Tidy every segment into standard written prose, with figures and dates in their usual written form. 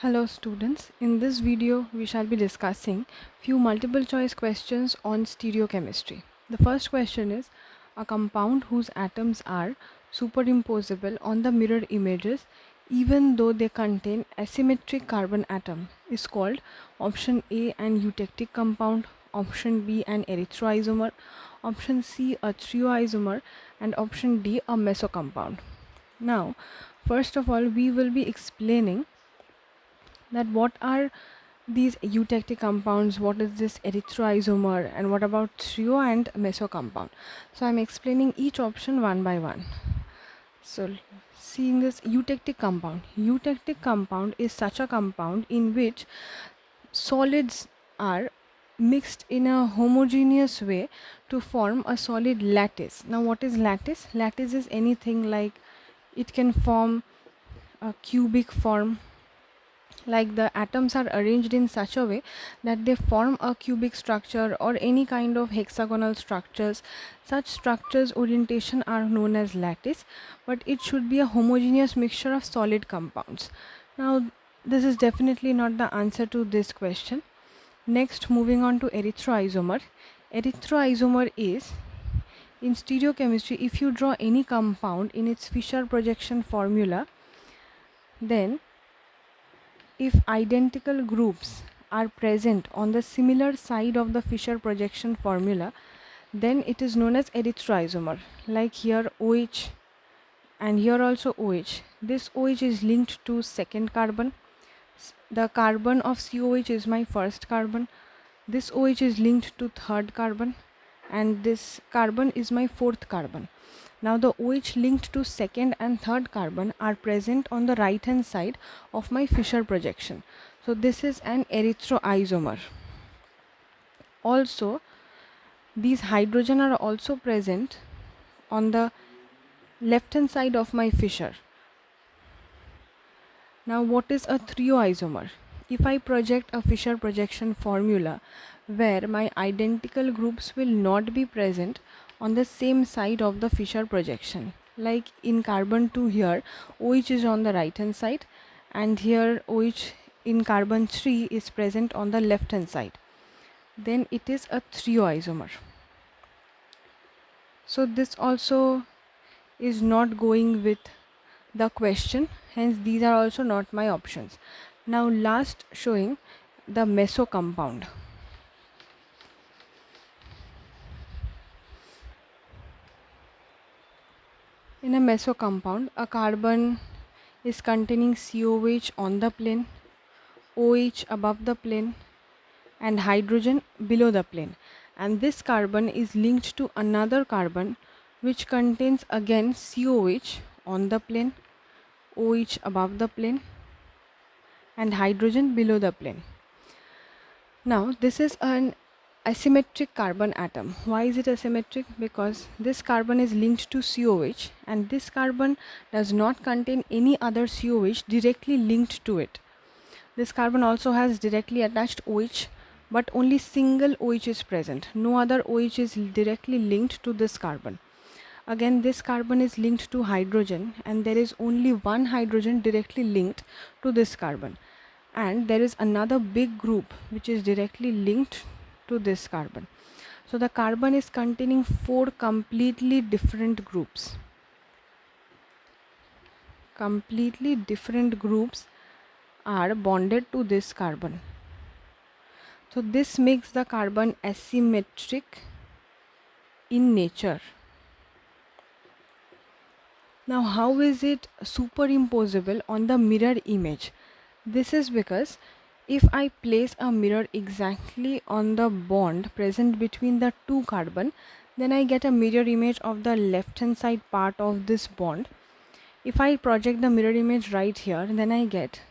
Hello students, in this video we shall be discussing few multiple choice questions on stereochemistry. The first question is, a compound whose atoms are superimposable on the mirror images even though they contain asymmetric carbon atom is called option A an eutectic compound, option B an erythroisomer, option C a trioisomer, and option D a mesocompound. Now, first of all, we will be explaining that what are these eutectic compounds, what is this erythroisomer, and what about trio and meso compound. So I'm explaining each option one by one. So seeing this eutectic compound is such a compound in which solids are mixed in a homogeneous way to form a solid lattice. Now what is lattice? Lattice is anything like it can form a cubic form, like the atoms are arranged in such a way that they form a cubic structure or any kind of hexagonal structures. Such structures orientation are known as lattice, but it should be a homogeneous mixture of solid compounds. Now this is definitely not the answer to this question. Next, moving on to erythroisomer. Erythroisomer is, in stereochemistry, if you draw any compound in its Fischer projection formula, then if identical groups are present on the similar side of the Fischer projection formula, then it is known as erythroisomer. Like here OH and here also OH. This OH is linked to second carbon. The carbon of COH is my first carbon. This OH is linked to third carbon, and this carbon is my fourth carbon. Now the OH linked to second and third carbon are present on the right hand side of my Fischer projection. So this is an erythroisomer. Also, these hydrogen are also present on the left hand side of my Fischer. Now what is a trioisomer? If I project a Fischer projection formula where my identical groups will not be present on the same side of the Fischer projection, like in carbon 2 here OH is on the right hand side, and here OH in carbon 3 is present on the left hand side, then it is a trioisomer. So this also is not going with the question, hence these are also not my options. Now last, showing the meso compound. In a meso compound, a carbon is containing COH on the plane, OH above the plane, and hydrogen below the plane, and this carbon is linked to another carbon which contains again COH on the plane, OH above the plane, and hydrogen below the plane. Now this is an asymmetric carbon atom. Why is it asymmetric? Because this carbon is linked to COH and this carbon does not contain any other COH directly linked to it. This carbon also has directly attached OH, but only single OH is present. No other OH is directly linked to this carbon. Again, this carbon is linked to hydrogen and there is only one hydrogen directly linked to this carbon. And there is another big group which is directly linked to this carbon. So the carbon is containing 4 completely different groups. Completely different groups are bonded to this carbon. So this makes the carbon asymmetric in nature. Now how is it superimposable on the mirror image? This is because if I place a mirror exactly on the bond present between the two carbon, then I get a mirror image of the left hand side part of this bond. If I project the mirror image right here, then I get,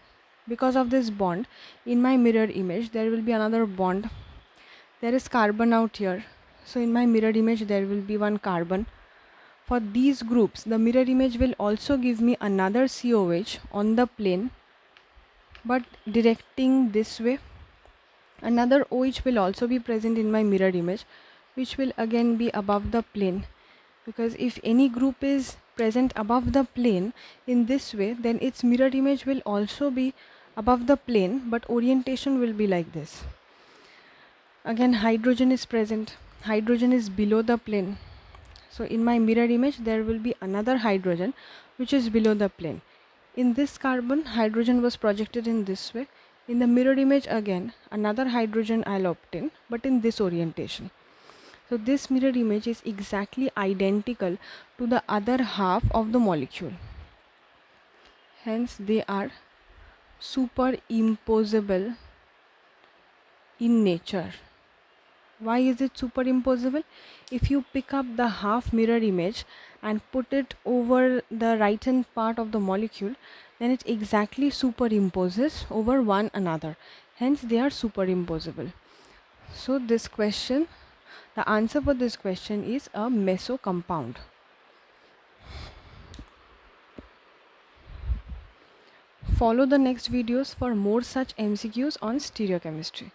because of this bond, in my mirror image there will be another bond. There is carbon out here, so in my mirror image there will be one carbon. For these groups, the mirror image will also give me another COH on the plane, but directing this way. Another OH will also be present in my mirror image, which will again be above the plane, because if any group is present above the plane in this way, then its mirror image will also be above the plane, but orientation will be like this. Again, hydrogen is present. Hydrogen is below the plane. So in my mirror image, there will be another hydrogen which is below the plane. In this carbon, hydrogen was projected in this way. In the mirror image again, another hydrogen I'll obtain, but in this orientation. So this mirror image is exactly identical to the other half of the molecule. Hence, they are superimposable in nature. Why is it superimposable? If you pick up the half mirror image and put it over the right hand part of the molecule, then it exactly superimposes over one another. Hence, they are superimposable. So this question, the answer for this question is a meso compound. Follow the next videos for more such MCQs on stereochemistry.